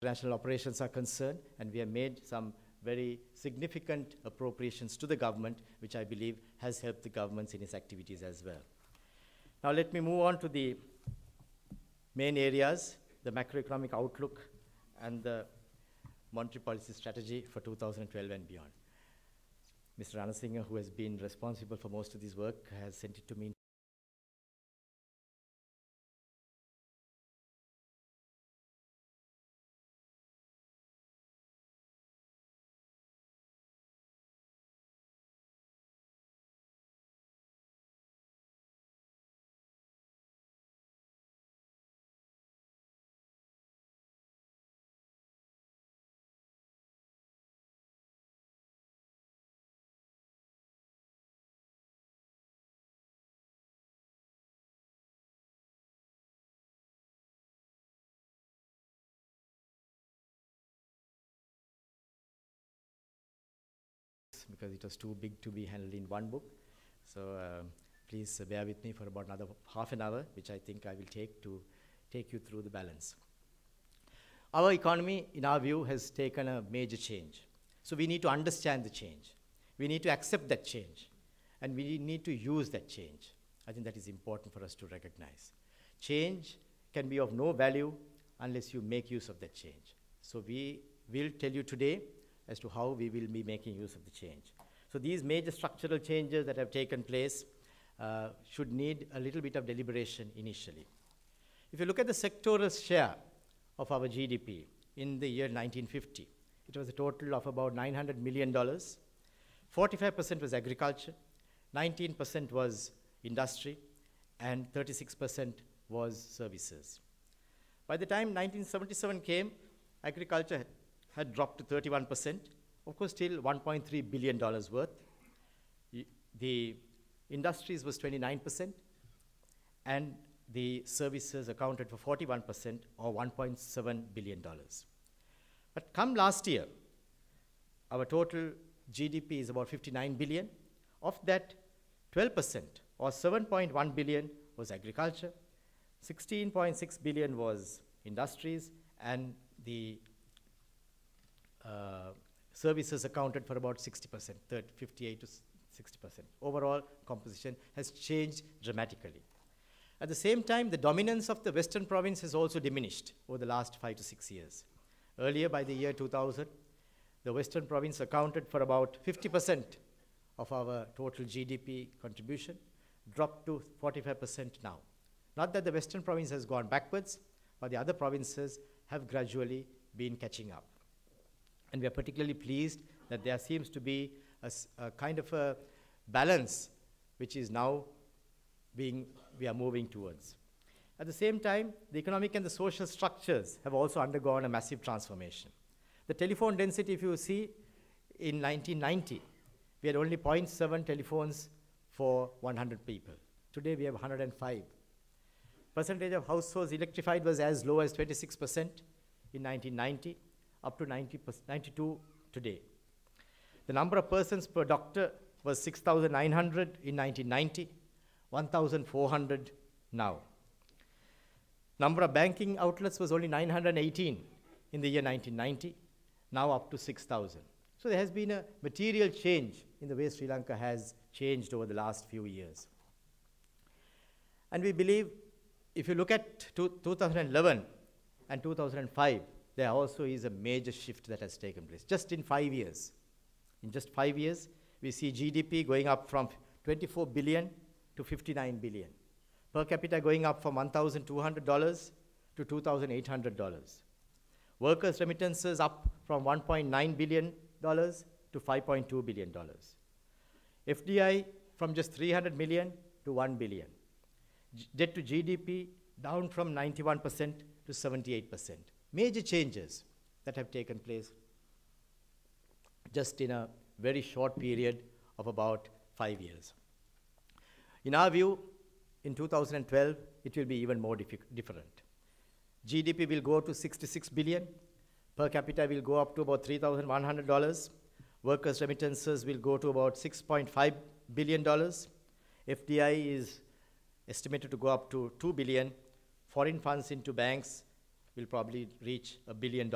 international operations are concerned, and we have made some very significant appropriations to the government, which I believe has helped the governments in its activities as well. Now let me move on to the main areas, the macroeconomic outlook and the monetary policy strategy for 2012 and beyond. Mr. Ranasinghe, who has been responsible for most of this work, has sent it to me. Because it was too big to be handled in one book. So please bear with me for about another half an hour, which I think I will take to take you through the balance. Our economy, in our view, has taken a major change. So we need to understand the change. We need to accept that change. And we need to use that change. I think that is important for us to recognize. Change can be of no value unless you make use of that change. So we will tell you today as to how we will be making use of the change. So these major structural changes that have taken place should need a little bit of deliberation initially. If you look at the sectoral share of our GDP in the year 1950, it was a total of about $900 million. 45% was agriculture, 19% was industry, and 36% was services. By the time 1977 came, agriculture had dropped to 31%, of course still $1.3 billion worth. The industries was 29%, and the services accounted for 41%, or $1.7 billion. But come last year, our total GDP is about 59 billion. Of that, 12%, or 7.1 billion, was agriculture, 16.6 billion was industries, and the services accounted for about 60%, 58 to 60%. Overall composition has changed dramatically. At the same time, the dominance of the Western province has also diminished over the last 5 to 6 years. Earlier, by the year 2000, the Western province accounted for about 50% of our total GDP contribution, dropped to 45% now. Not that the Western province has gone backwards, but the other provinces have gradually been catching up. And we are particularly pleased that there seems to be a kind of a balance which is now we are moving towards. At the same time, the economic and the social structures have also undergone a massive transformation. The telephone density, if you see, in 1990, we had only 0.7 telephones for 100 people. Today, we have 105. Percentage of households electrified was as low as 26% in 1990, up to 92 today. The number of persons per doctor was 6,900 in 1990, 1,400 now. Number of banking outlets was only 918 in the year 1990, now up to 6,000. So there has been a material change in the way Sri Lanka has changed over the last few years. And we believe if you look at 2011 and 2005, there also is a major shift that has taken place, just in 5 years. In just 5 years, we see GDP going up from 24 billion to 59 billion. Per capita going up from $1,200 to $2,800. Workers' remittances up from $1.9 billion to $5.2 billion. FDI from just 300 million to 1 billion. Debt to GDP down from 91% to 78%. Major changes that have taken place just in a very short period of about 5 years. In our view, in 2012, it will be even more different. GDP will go to 66 billion. Per capita will go up to about $3,100. Workers' remittances will go to about $6.5 billion. FDI is estimated to go up to 2 billion. Foreign funds into banks will probably reach $1 billion.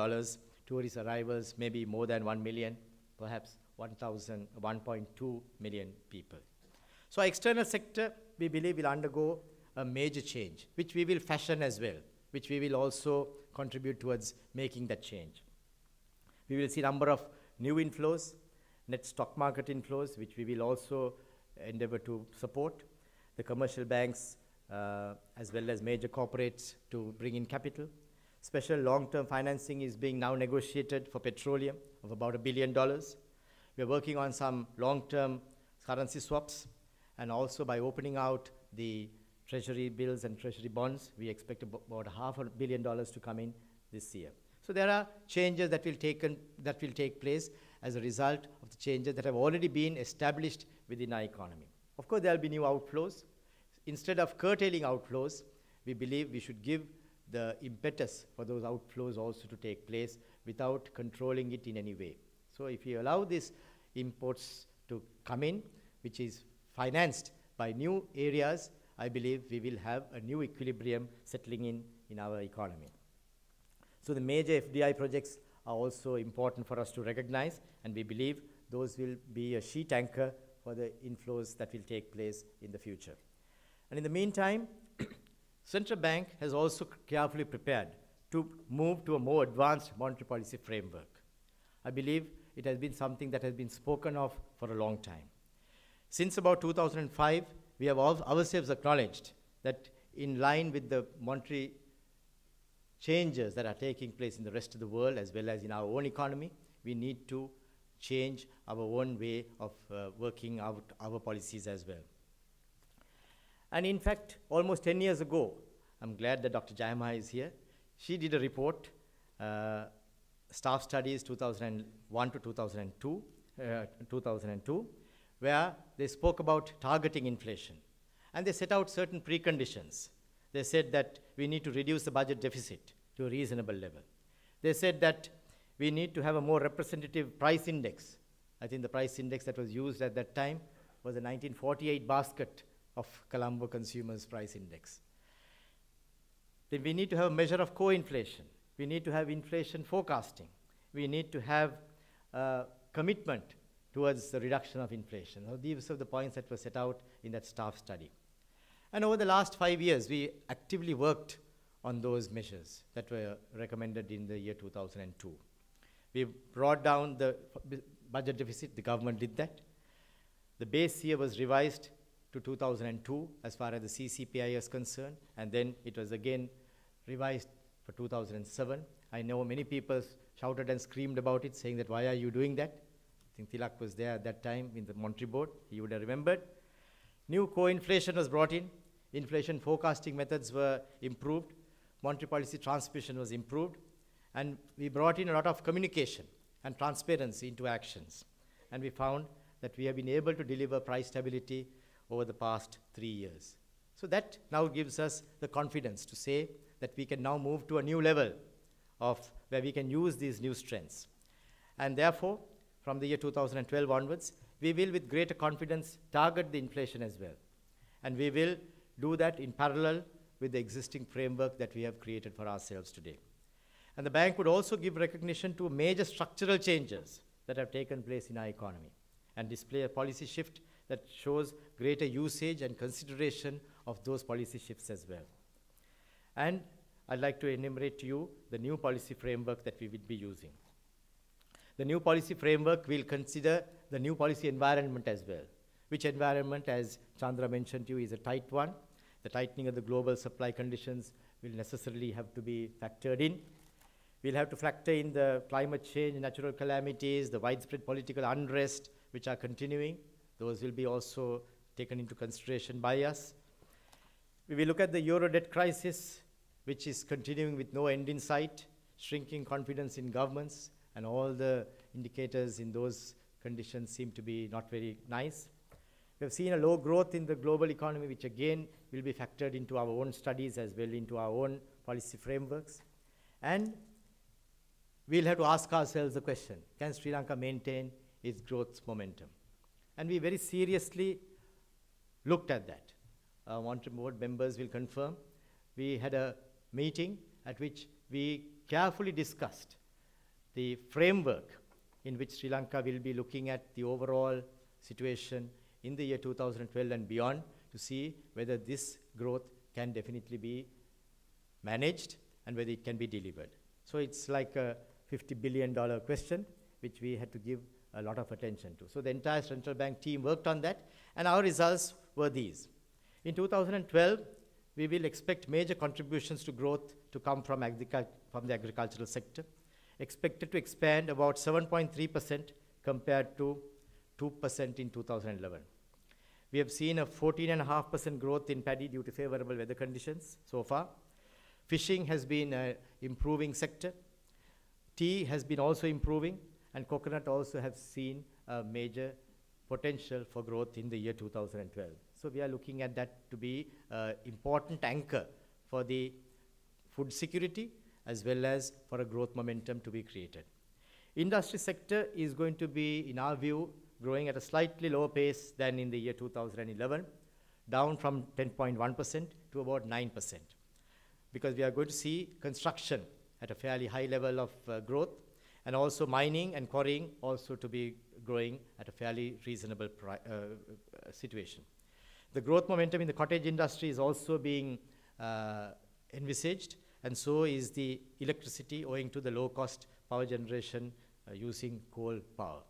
Tourist arrivals maybe more than 1 million, perhaps 1.2 million people. So our external sector, we believe, will undergo a major change, which we will fashion as well, which we will also contribute towards making that change. We will see a number of new inflows, net stock market inflows, which we will also endeavor to support. The commercial banks, as well as major corporates to bring in capital. Special long-term financing is being now negotiated for petroleum of about $1 billion. We are working on some long-term currency swaps, and also by opening out the treasury bills and treasury bonds, we expect about $500 million to come in this year. So there are changes that will take place as a result of the changes that have already been established within our economy. Of course, there will be new outflows. Instead of curtailing outflows, we believe we should give the impetus for those outflows also to take place without controlling it in any way. So if you allow these imports to come in, which is financed by new areas, I believe we will have a new equilibrium settling in our economy. So the major FDI projects are also important for us to recognize, and we believe those will be a sheet anchor for the inflows that will take place in the future. And in the meantime, Central Bank has also carefully prepared to move to a more advanced monetary policy framework. I believe it has been something that has been spoken of for a long time. Since about 2005, we have ourselves acknowledged that in line with the monetary changes that are taking place in the rest of the world as well as in our own economy, we need to change our own way of working out our policies as well. And in fact, almost 10 years ago, I'm glad that Dr. Jayama is here. She did a report, Staff Studies 2001 to 2002, where they spoke about targeting inflation. And they set out certain preconditions. They said that we need to reduce the budget deficit to a reasonable level. They said that we need to have a more representative price index. I think the price index that was used at that time was a 1948 basket of Colombo Consumers Price Index. Then we need to have a measure of co-inflation. We need to have inflation forecasting. We need to have commitment towards the reduction of inflation. Now, these are the points that were set out in that staff study. And over the last 5 years, we actively worked on those measures that were recommended in the year 2002. We brought down the budget deficit. The government did that. The base year was revised to 2002 as far as the CCPI is concerned, and then it was again revised for 2007. I know many people shouted and screamed about it, saying that, why are you doing that? I think Tilak was there at that time in the Monetary Board. He would have remembered. New co-inflation was brought in. Inflation forecasting methods were improved. Monetary policy transmission was improved. And we brought in a lot of communication and transparency into actions. And we found that we have been able to deliver price stability over the past 3 years. So that now gives us the confidence to say that we can now move to a new level of where we can use these new strengths. And therefore, from the year 2012 onwards, we will with greater confidence target the inflation as well. And we will do that in parallel with the existing framework that we have created for ourselves today. And the bank would also give recognition to major structural changes that have taken place in our economy and display a policy shift that shows greater usage and consideration of those policy shifts as well. And I'd like to enumerate to you the new policy framework that we will be using. The new policy framework will consider the new policy environment as well, which environment, as Chandra mentioned to you, is a tight one. The tightening of the global supply conditions will necessarily have to be factored in. We'll have to factor in the climate change, natural calamities, the widespread political unrest, which are continuing. Those will be also taken into consideration by us. We will look at the euro debt crisis, which is continuing with no end in sight, shrinking confidence in governments, and all the indicators in those conditions seem to be not very nice. We have seen a low growth in the global economy, which again will be factored into our own studies as well into our own policy frameworks. And we'll have to ask ourselves the question, can Sri Lanka maintain its growth momentum? And we very seriously looked at that. Monetary Board members will confirm. We had a meeting at which we carefully discussed the framework in which Sri Lanka will be looking at the overall situation in the year 2012 and beyond to see whether this growth can definitely be managed and whether it can be delivered. So it's like a $50 billion question, which we had to give a lot of attention to. So the entire central bank team worked on that, and our results were these. In 2012, we will expect major contributions to growth to come from the agricultural sector, expected to expand about 7.3% compared to 2% in 2011. We have seen a 14.5% growth in paddy due to favorable weather conditions so far. Fishing has been an improving sector. Tea has been also improving, and coconut also has seen a major potential for growth in the year 2012. So we are looking at that to be an important anchor for the food security as well as for a growth momentum to be created. Industry sector is going to be, in our view, growing at a slightly lower pace than in the year 2011, down from 10.1% to about 9%, because we are going to see construction at a fairly high level of growth, and also mining and quarrying also to be growing at a fairly reasonable situation. The growth momentum in the cottage industry is also being envisaged, and so is the electricity owing to the low-cost power generation using coal power.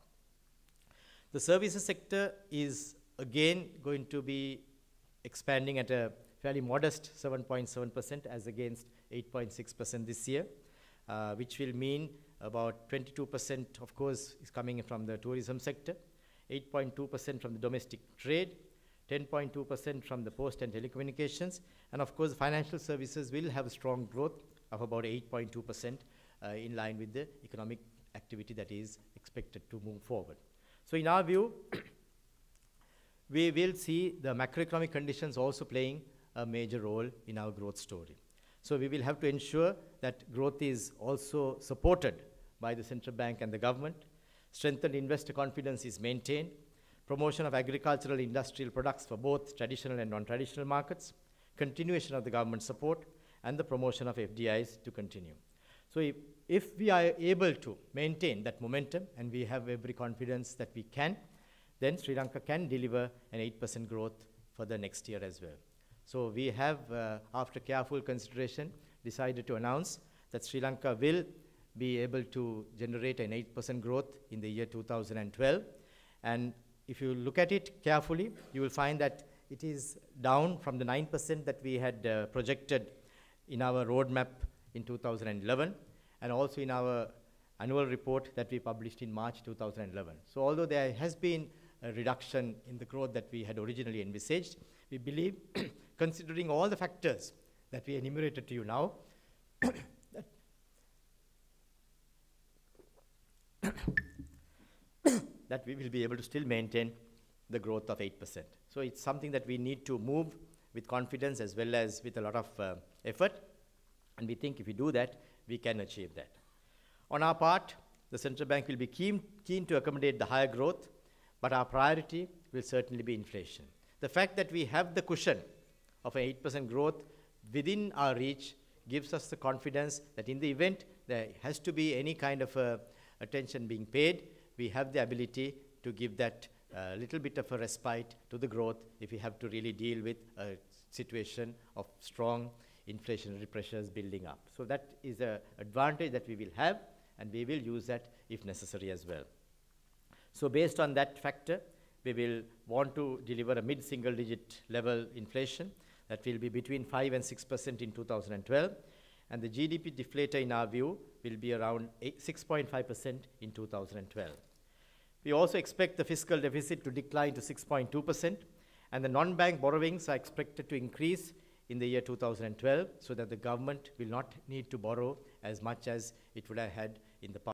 The services sector is again going to be expanding at a fairly modest 7.7% as against 8.6% this year, which will mean about 22%, of course, is coming from the tourism sector, 8.2% from the domestic trade, 10.2% from the post and telecommunications, and of course, financial services will have a strong growth of about 8.2% in line with the economic activity that is expected to move forward. So in our view, we will see the macroeconomic conditions also playing a major role in our growth story. So we will have to ensure that growth is also supported by the central bank and the government. Strengthened investor confidence is maintained. Promotion of agricultural industrial products for both traditional and non-traditional markets. Continuation of the government support, and the promotion of FDIs to continue. So if we are able to maintain that momentum, and we have every confidence that we can, then Sri Lanka can deliver an 8% growth for the next year as well. So we have, after careful consideration, decided to announce that Sri Lanka will be able to generate an 8% growth in the year 2012. And if you look at it carefully, you will find that it is down from the 9% that we had projected in our roadmap in 2011, and also in our annual report that we published in March 2011. So although there has been a reduction in the growth that we had originally envisaged, we believe, considering all the factors that we enumerated to you now, that we will be able to still maintain the growth of 8%. So it's something that we need to move with confidence as well as with a lot of effort. And we think if we do that, we can achieve that. On our part, the central bank will be keen to accommodate the higher growth, but our priority will certainly be inflation. The fact that we have the cushion of an 8% growth within our reach gives us the confidence that in the event there has to be any kind of attention being paid, we have the ability to give that little bit of a respite to the growth if we have to really deal with a situation of strong inflationary pressures building up. So that is an advantage that we will have, and we will use that if necessary as well. So based on that factor, we will want to deliver a mid-single digit level inflation that will be between 5 and 6% in 2012, and the GDP deflator in our view will be around 6.5% in 2012. We also expect the fiscal deficit to decline to 6.2%, and the non-bank borrowings are expected to increase in the year 2012 so that the government will not need to borrow as much as it would have had in the past.